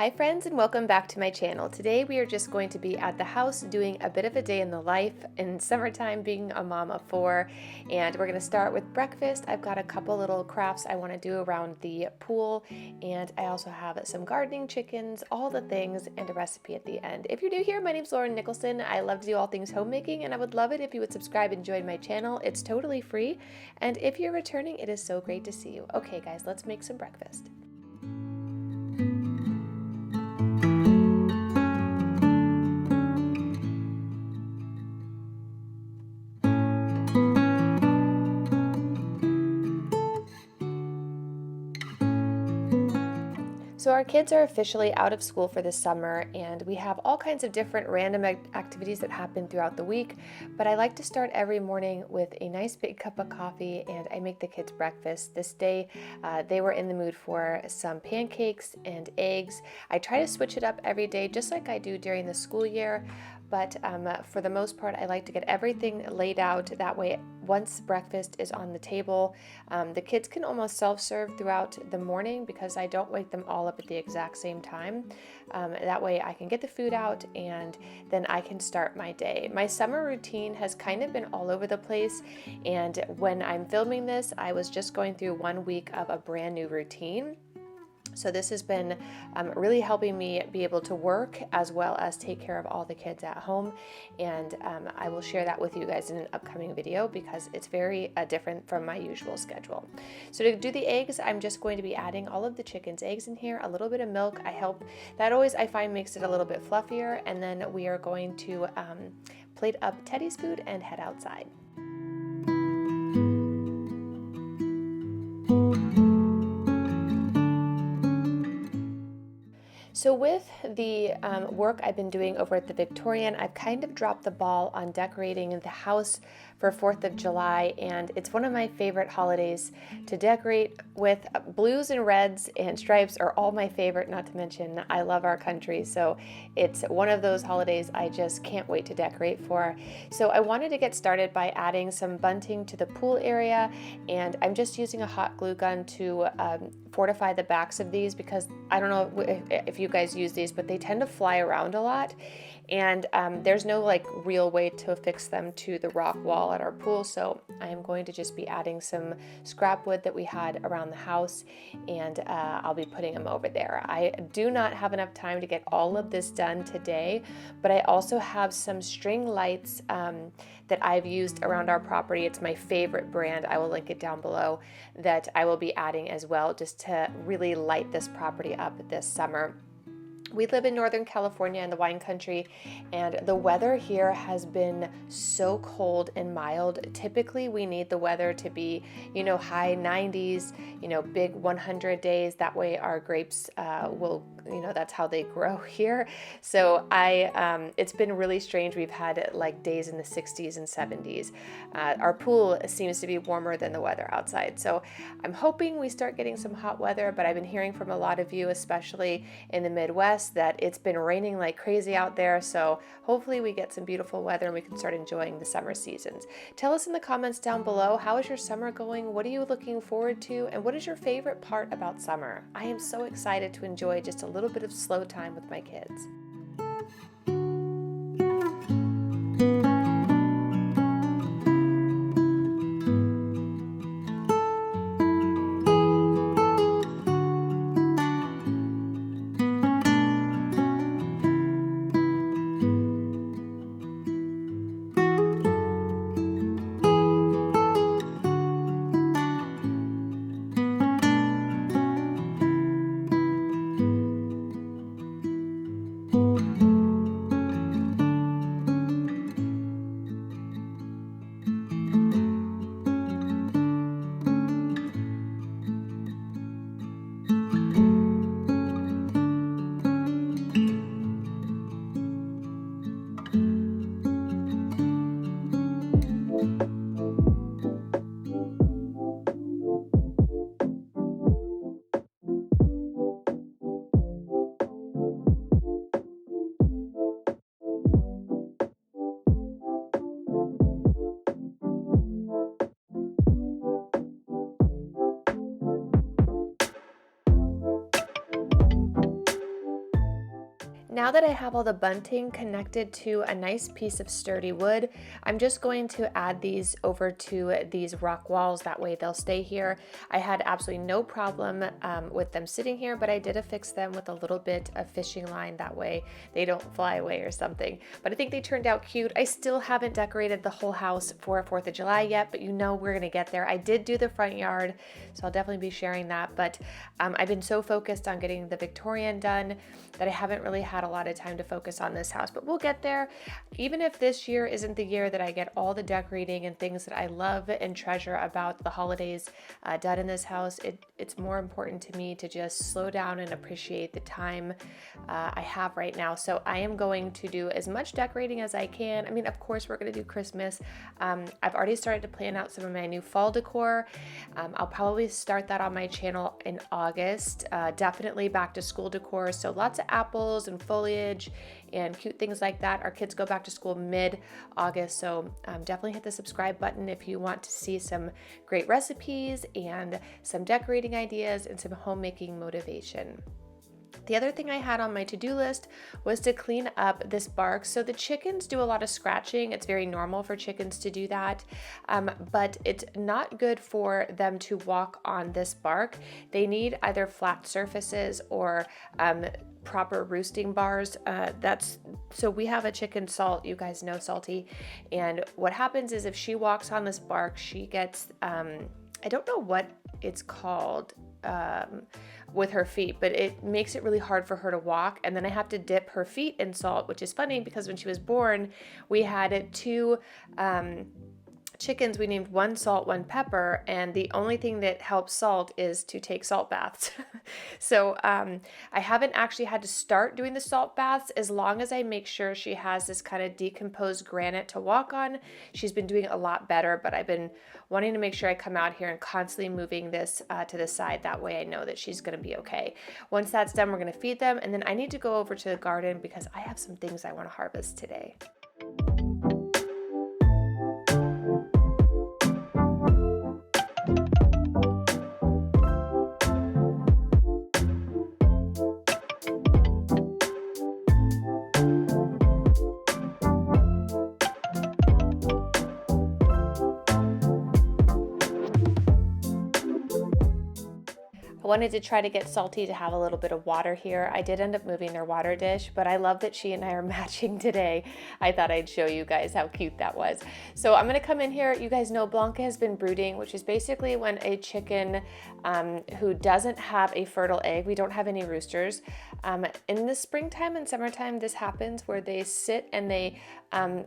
Hi friends, and welcome back to my channel. Today we are just going to be at the house doing a bit of a day in the life in summertime, being a mom of four, and we're going to start with breakfast. I've got a couple little crafts I want to do around the pool, and I also have some gardening, chickens, all the things, and a recipe at the end. If you're new here, my name's Nicholsen. I love to do all things homemaking, and I would love it if you would subscribe and join my channel. It's totally free, and if you're returning, it is so great to see you. Okay guys, let's make some breakfast. So our kids are officially out of school for the summer, and we have all kinds of different random activities that happen throughout the week, but I like to start every morning with a nice big cup of coffee, and I make the kids breakfast. This day they were in the mood for some pancakes and eggs. I try to switch it up every day just like I do during the school year, but for the most part I like to get everything laid out. That way once breakfast is on the table, the kids can almost self-serve throughout the morning because I don't wake them all up at the exact same time. That way I can get the food out and then I can start my day. My summer routine has kind of been all over the place, and when I'm filming this I was just going through 1 week of a brand new routine. So this has been really helping me be able to work as well as take care of all the kids at home, and I will share that with you guys in an upcoming video because it's very different from my usual schedule. So to do the eggs, I'm just going to be adding all of the chicken's eggs in here, a little bit of milk. That always I find makes it a little bit fluffier, and then we are going to plate up Teddy's food and head outside. So with the work I've been doing over at the Victorian, I've kind of dropped the ball on decorating the house for 4th of July, and it's one of my favorite holidays to decorate with. Blues and reds and stripes are all my favorite, not to mention I love our country, so it's one of those holidays I just can't wait to decorate for. So I wanted to get started by adding some bunting to the pool area, and I'm just using a hot glue gun to fortify the backs of these because I don't know if you guys use these, but they tend to fly around a lot, and there's no like real way to fix them to the rock wall at our pool. So I am going to just be adding some scrap wood that we had around the house, and I'll be putting them over there. I do not have enough time to get all of this done today, but I also have some string lights that I've used around our property. It's my favorite brand. I will link it down below, that I will be adding as well just to really light this property up this summer. We live in Northern California in the wine country, and the weather here has been so cold and mild. Typically we need the weather to be, high 90s, big 100 days. That way our grapes will, that's how they grow here. So it's been really strange. We've had like days in the 60s and 70s. Our pool seems to be warmer than the weather outside. So I'm hoping we start getting some hot weather, but I've been hearing from a lot of you, especially in the Midwest, that it's been raining like crazy out there. So hopefully we get some beautiful weather and we can start enjoying the summer seasons. Tell us in the comments down below, how is your summer going? What are you looking forward to? And what is your favorite part about summer? I am so excited to enjoy just a little bit of slow time with my kids. Now that I have all the bunting connected to a nice piece of sturdy wood, I'm just going to add these over to these rock walls. That way they'll stay here. I had absolutely no problem with them sitting here, but I did affix them with a little bit of fishing line. That way they don't fly away or something. But I think they turned out cute. I still haven't decorated the whole house for 4th of July yet, but you know we're gonna get there. I did do the front yard, so I'll definitely be sharing that. But I've been so focused on getting the Victorian done that I haven't really had a lot of time to focus on this house, but we'll get there. Even if this year isn't the year that I get all the decorating and things that I love and treasure about the holidays done in this house, it's more important to me to just slow down and appreciate the time I have right now. So I am going to do as much decorating as I can. I mean, of course, we're going to do Christmas. I've already started to plan out some of my new fall decor. I'll probably start that on my channel in August. Definitely back to school decor. So lots of apples and foliage and cute things like that. Our kids go back to school mid-August, so definitely hit the subscribe button if you want to see some great recipes and some decorating ideas and some homemaking motivation. The other thing I had on my to-do list was to clean up this bark. So the chickens do a lot of scratching. It's very normal for chickens to do that, but it's not good for them to walk on this bark. They need either flat surfaces or proper roosting bars. So we have a chicken, Salt, you guys know Salty, and what happens is if she walks on this bark, she gets I don't know what it's called with her feet, but it makes it really hard for her to walk, and then I have to dip her feet in salt, which is funny because when she was born we had two chickens. We named one Salt, one Pepper, and the only thing that helps Salt is to take salt baths. So I haven't actually had to start doing the salt baths. As long as I make sure she has this kind of decomposed granite to walk on, she's been doing a lot better, but I've been wanting to make sure I come out here and constantly moving this to the side. That way I know that she's going to be okay. Once that's done, we're going to feed them, and then I need to go over to the garden because I have some things I want to harvest today. I wanted to try to get Salty to have a little bit of water here. I did end up moving their water dish, but I love that she and I are matching today. I thought I'd show you guys how cute that was. So I'm gonna come in here. You guys know Blanca has been brooding, which is basically when a chicken who doesn't have a fertile egg, we don't have any roosters. In the springtime and summertime, this happens where they sit and they, I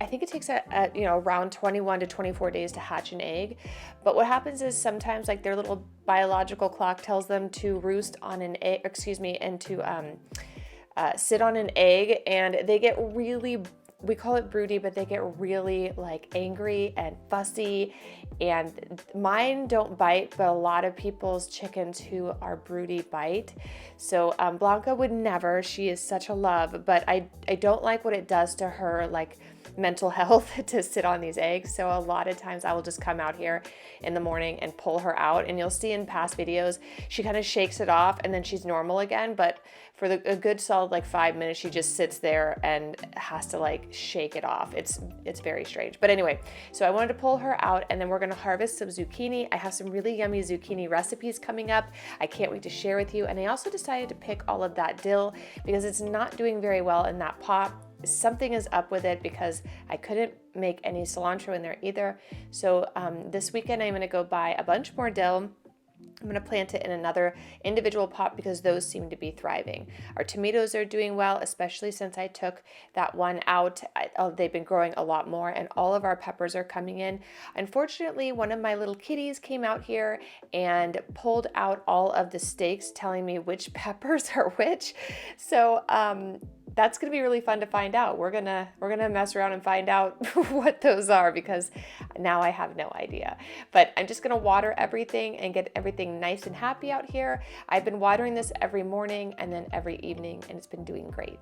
think it takes around 21 to 24 days to hatch an egg. But what happens is sometimes like their little biological clock tells them to roost on an egg, and to sit on an egg, and they get really, we call it broody, but they get really like angry and fussy, and mine don't bite, but a lot of people's chickens who are broody bite. So Blanca would never, she is such a love, but I don't like what it does to her, like mental health to sit on these eggs. So a lot of times I will just come out here in the morning and pull her out, and you'll see in past videos she kind of shakes it off and then she's normal again, but for a good solid like 5 minutes she just sits there and has to like shake it off. It's very strange. But anyway, so I wanted to pull her out, and then we're going to harvest some zucchini. I have some really yummy zucchini recipes coming up. I can't wait to share with you. And I also decided to pick all of that dill because it's not doing very well in that pot. Something is up with it because I couldn't make any cilantro in there either. So this weekend I'm going to go buy a bunch more dill. I'm going to plant it in another individual pot because those seem to be thriving. Our tomatoes are doing well, especially since I took that one out. They've been growing a lot more, and all of our peppers are coming in. Unfortunately, one of my little kitties came out here and pulled out all of the stakes, telling me which peppers are which. So that's going to be really fun to find out. We're gonna mess around and find out what those are because now I have no idea. But I'm just gonna water everything and get everything nice and happy out here. I've been watering this every morning and then every evening, and it's been doing great.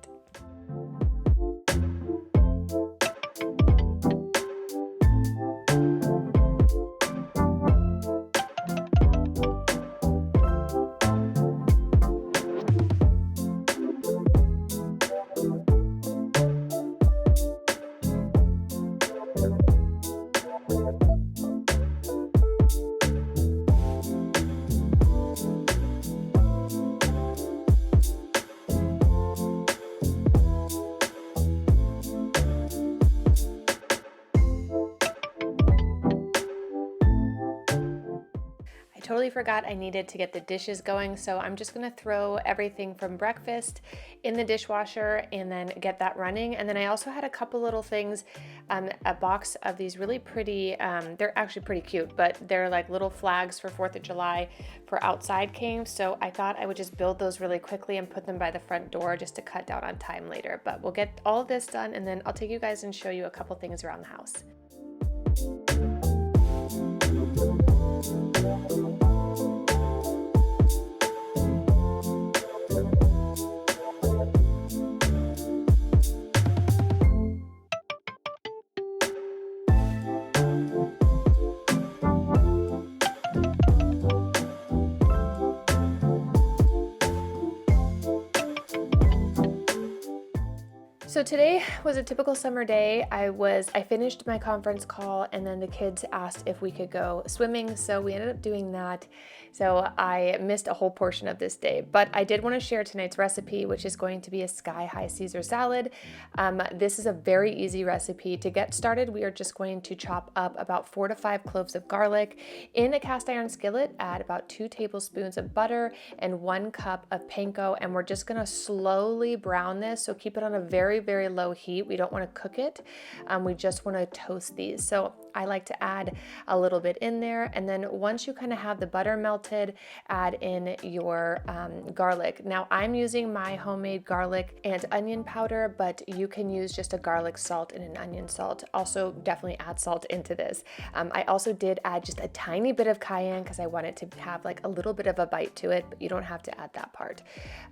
totally forgot I needed to get the dishes going, so I'm just gonna throw everything from breakfast in the dishwasher and then get that running. And then I also had a couple little things, a box of these really pretty, they're actually pretty cute, but they're like little flags for 4th of July for outside came. So I thought I would just build those really quickly and put them by the front door just to cut down on time later. But we'll get all of this done and then I'll take you guys and show you a couple things around the house. So today was a typical summer day. I finished my conference call and then the kids asked if we could go swimming, so we ended up doing that. So I missed a whole portion of this day, but I did want to share tonight's recipe, which is going to be a sky-high Caesar salad. This is a very easy recipe. To get started, we are just going to chop up about 4 to 5 cloves of garlic. In a cast iron skillet, add about 2 tablespoons of butter and 1 cup of panko, and we're just going to slowly brown this, so keep it on a very low heat. We don't want to cook it. We just want to toast these. So I like to add a little bit in there, and then once you kind of have the butter melted, add in your garlic. Now I'm using my homemade garlic and onion powder, but you can use just a garlic salt and an onion salt. Also definitely add salt into this. I also did add just a tiny bit of cayenne because I want it to have like a little bit of a bite to it, but you don't have to add that part.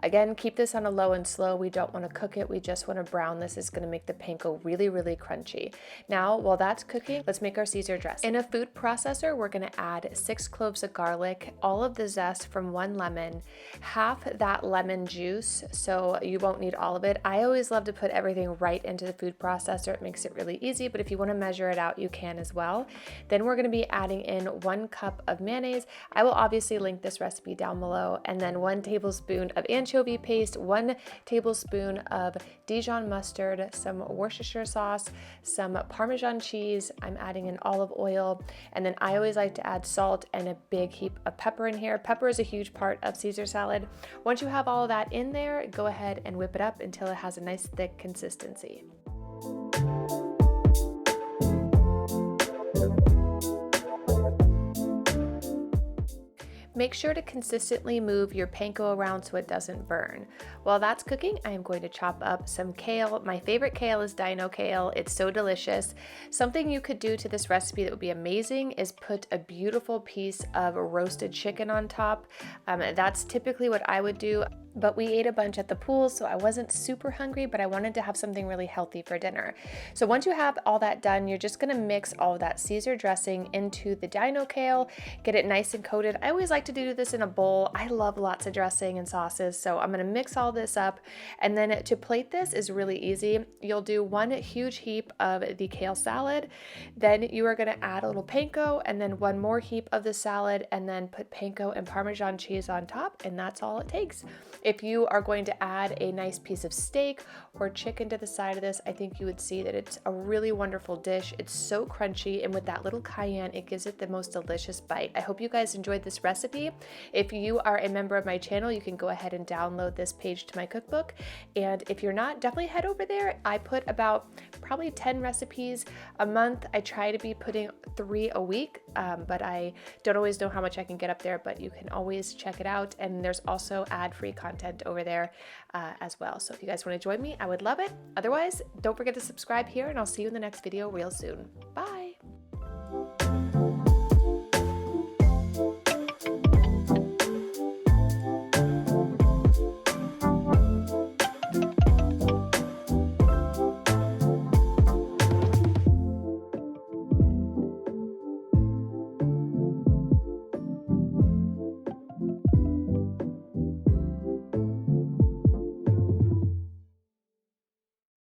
Again, keep this on a low and slow. We don't want to cook it. We just want to brown. This is going to make the panko really crunchy. Now, while that's cooking, let's make our Caesar dressing. In a food processor, we're going to add 6 cloves of garlic, all of the zest from 1 lemon, half that lemon juice, so you won't need all of it. I always love to put everything right into the food processor. It makes it really easy, but if you want to measure it out, you can as well. Then we're going to be adding in 1 cup of mayonnaise. I will obviously link this recipe down below, and then 1 tablespoon of anchovy paste, 1 tablespoon of Dijon mustard, some Worcestershire sauce, some Parmesan cheese. I'm adding in olive oil, and then I always like to add salt and a big heap of pepper in here. Pepper is a huge part of Caesar salad. Once you have all of that in there, go ahead and whip it up until it has a nice thick consistency. Make sure to consistently move your panko around so it doesn't burn. While that's cooking, I am going to chop up some kale. My favorite kale is dino kale. It's so delicious. Something you could do to this recipe that would be amazing is put a beautiful piece of roasted chicken on top. That's typically what I would do, but we ate a bunch at the pool, so I wasn't super hungry, but I wanted to have something really healthy for dinner. So once you have all that done, you're just gonna mix all of that Caesar dressing into the dino kale, get it nice and coated. I always like to do this in a bowl. I love lots of dressing and sauces, so I'm gonna mix all this up, and then to plate this is really easy. You'll do 1 huge heap of the kale salad, then you are gonna add a little panko, and then 1 more heap of the salad, and then put panko and Parmesan cheese on top, and that's all it takes. If you are going to add a nice piece of steak or chicken to the side of this, I think you would see that it's a really wonderful dish. It's so crunchy, and with that little cayenne, it gives it the most delicious bite. I hope you guys enjoyed this recipe. If you are a member of my channel, you can go ahead and download this page to my cookbook. And if you're not, definitely head over there. I put about probably 10 recipes a month. I try to be putting 3 a week, but I don't always know how much I can get up there, but you can always check it out. And there's also ad-free content over there as well. So if you guys want to join me, I would love it. Otherwise, don't forget to subscribe here, and I'll see you in the next video real soon. Bye.